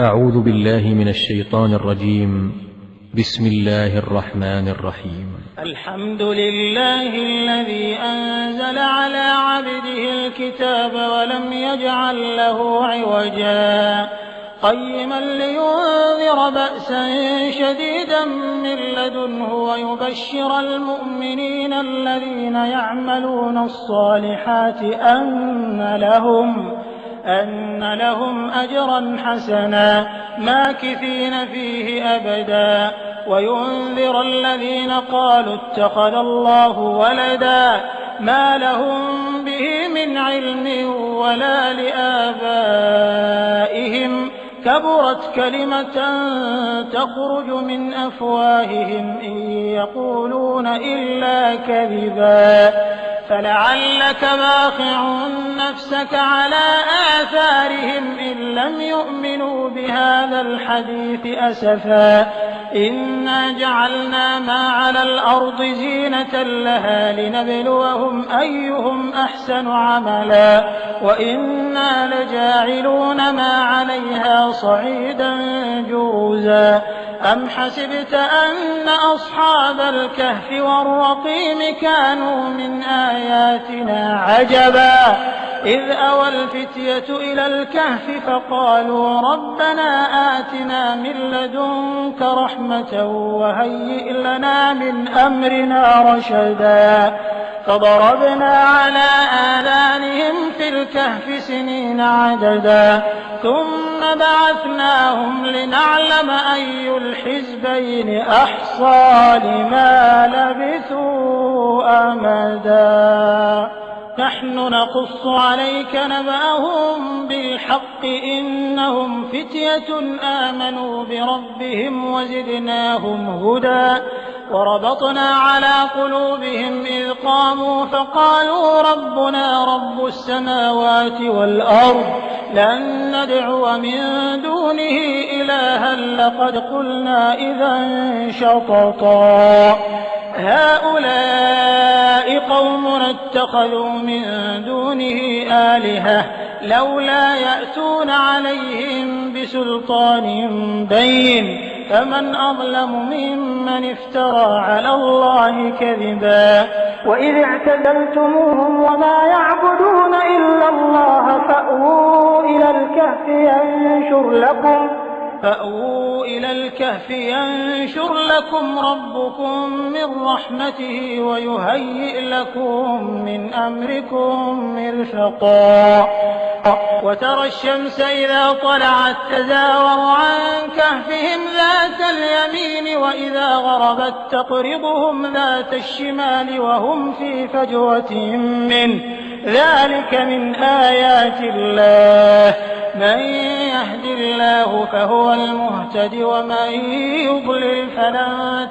أعوذ بالله من الشيطان الرجيم. بسم الله الرحمن الرحيم. الحمد لله الذي أنزل على عبده الكتاب ولم يجعل له عوجا قيما لينذر بأسا شديدا من لدنه ويبشر المؤمنين الذين يعملون الصالحات أن لهم أجرا حسنا ماكثين فيه أبدا وينذر الذين قالوا اتخذ الله ولدا ما لهم به من علم ولا لآبائهم كبرت كلمة تخرج من أفواههم إن يقولون إلا كذبا فلعلك باخع نفسك على آثارهم إن لم يؤمنوا بهذا الحديث أسفا إنا جعلنا ما على الأرض زينة لها لنبلوهم أيهم أحسن عملا وإنا لجاعلون ما عليها صعيدا جرزا أم حسبت أن أصحاب الكهف والرقيم كانوا من آياتنا عجبا إذ أوى الفتية إلى الكهف فقالوا ربنا آتنا من لدنك رحمة وهيئ لنا من أمرنا رشدا فضربنا على آذانهم في الكهف سنين عددا ثم بعثناهم لنعلم أي الحزبين أحصى لما لبثوا أمدا نحن نقص عليك نبأهم بالحق إنهم فتية آمنوا بربهم وزدناهم هدى وربطنا على قلوبهم إذ قاموا فقالوا ربنا رب السماوات والأرض لن ندعو من دونه إلها لقد قلنا إذا شططا هؤلاء قومنا اتخذوا من دونه آلهة لولا يأتون عليهم بسلطان بين فمن أظلم ممن افترى على الله كذبا وإذ اعتزلتموهم وما يعبدون إلا الله فأووا إلى الكهف ينشر لكم ربكم من رحمته ويهيئ لكم من أمركم مرفقا وترى الشمس إذا طلعت تزاور عن كهفهم ذات اليمين وإذا غربت تقرضهم ذات الشمال وهم في فجوة منه ذلك من آيات الله من يهد الله فهو المهتد ومن يضلل فلن